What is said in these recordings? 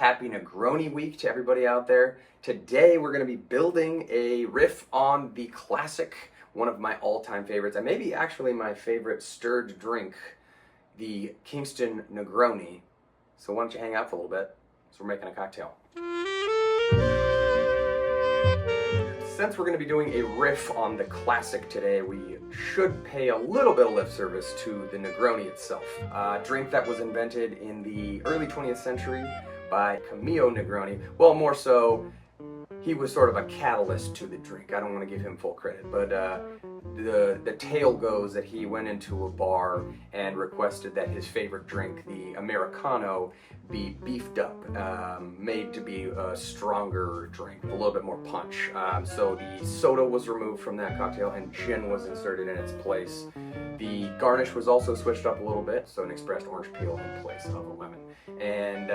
Happy Negroni week to everybody out there. Today we're going to be building a riff on the classic, one of my all-time favorites, and maybe actually my favorite stirred drink, the Kingston Negroni. So why don't you hang out for a little bit? So we're making a cocktail. Since we're going to be doing a riff on the classic today, we should pay a little bit of lip service to the Negroni itself. A drink that was invented in the early 20th century by Jamaican Negroni. Well, more so, he was sort of a catalyst to the drink. I don't want to give him full credit, but the tale goes that he went into a bar and requested that his favorite drink, the Americano, be beefed up, made to be a stronger drink, a little bit more punch. So the soda was removed from that cocktail and gin was inserted in its place. The garnish was also switched up a little bit, so an expressed orange peel in place of a lemon. And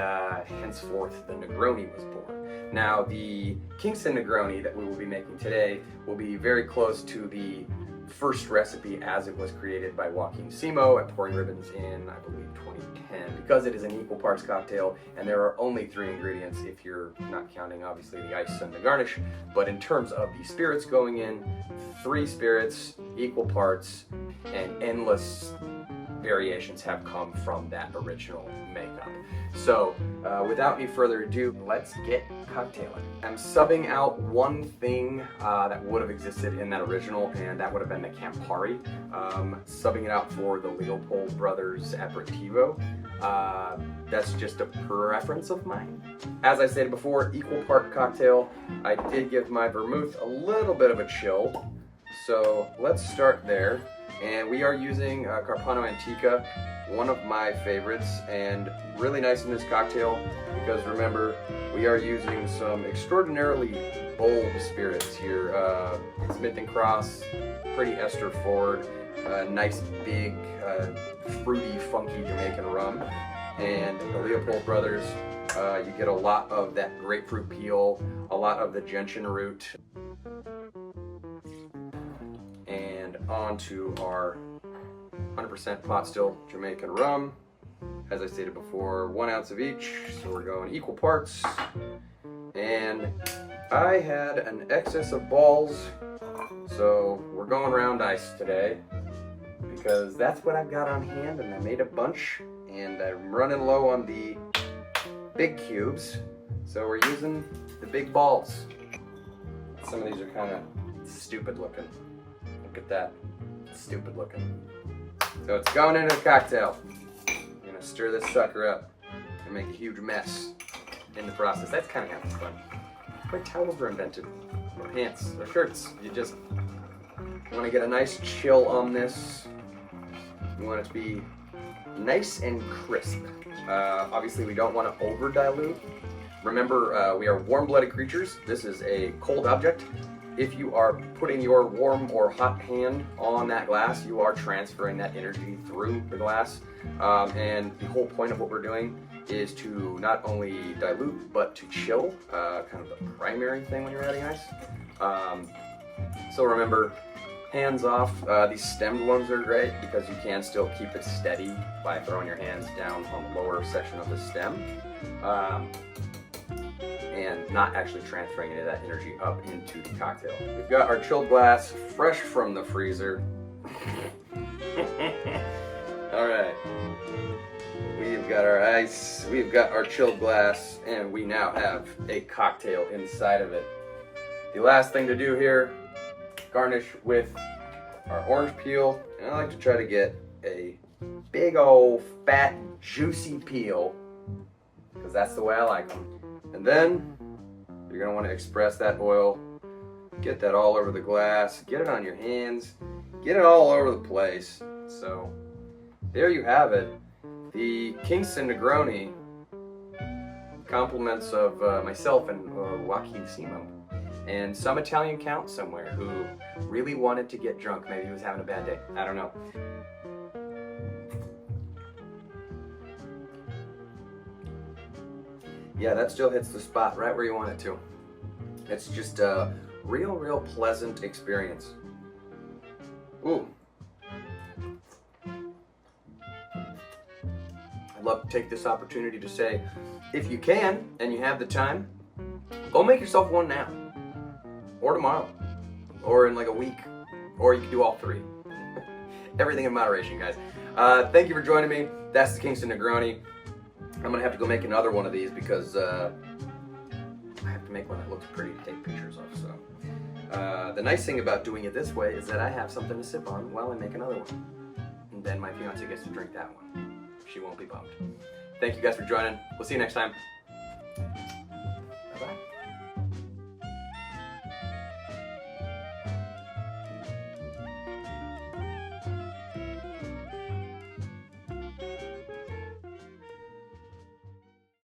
henceforth the Negroni was born. Now the Kingston Negroni that we will be making today will be very close to the first recipe as it was created by Joaquin Simo at Pouring Ribbons in, I believe, 2010. Because it is an equal parts cocktail and there are only 3 ingredients if you're not counting obviously the ice and the garnish, but in terms of the spirits going in, 3 spirits, equal parts, and endless variations have come from that original makeup. So without any further ado, let's get cocktailing. I'm subbing out one thing that would have existed in that original, and that would have been the Campari. Subbing it out for the Leopold Brothers Aperitivo. That's just a preference of mine. As I stated before, equal part cocktail. I did give my vermouth a little bit of a chill, so let's start there. And we are using Carpano Antica, one of my favorites, and really nice in this cocktail because remember, we are using some extraordinarily bold spirits here. Smith & Cross, pretty ester forward, nice big, fruity, funky Jamaican rum. And the Leopold Brothers, you get a lot of that grapefruit peel, a lot of the gentian root. And onto our 100% pot still Jamaican rum. As I stated before, 1 ounce of each, so we're going equal parts. And I had an excess of balls, so we're going round ice today because that's what I've got on hand, and I made a bunch, and I'm running low on the big cubes, so we're using the big balls. Some of these are kind of stupid looking. Look at that, stupid looking. So it's going into the cocktail. I'm gonna stir this sucker up and make a huge mess in the process. That's kind of having fun. Why towels were invented, or pants, or shirts. You just want to get a nice chill on this. You want it to be nice and crisp. Obviously we don't want to over dilute. Remember, we are warm-blooded creatures. This is a cold object. If you are putting your warm or hot hand on that glass, you are transferring that energy through the glass. And the whole point of what we're doing is to not only dilute, but to chill, kind of the primary thing when you're adding ice. So remember, hands off. These stemmed ones are great because you can still keep it steady by throwing your hands down on the lower section of the stem. And not actually transferring any of that energy up into the cocktail. We've got our chilled glass fresh from the freezer. Alright. We've got our ice, we've got our chilled glass, and we now have a cocktail inside of it. The last thing to do here, garnish with our orange peel, and I like to try to get a big old fat juicy peel, because that's the way I like them. And then you're going to want to express that oil, get that all over the glass, get it on your hands, get it all over the place. So there you have it. The Kingston Negroni, compliments of myself and Joaquin Simo, and some Italian count somewhere who really wanted to get drunk. Maybe he was having a bad day. I don't know. Yeah, that still hits the spot right where you want it to. It's just a real pleasant experience. Ooh. love to take this opportunity to say, if you can and you have the time, go make yourself one now, or tomorrow, or in like a week, or you can do all three. Everything in moderation, guys. Thank you for joining me. That's the Kingston Negroni. I'm gonna have to go make another one of these because I have to make one that looks pretty to take pictures of. So the nice thing about doing it this way is that I have something to sip on while I make another one, and then my fiance gets to drink that one. She won't be bummed. Thank you guys for joining. We'll see you next time.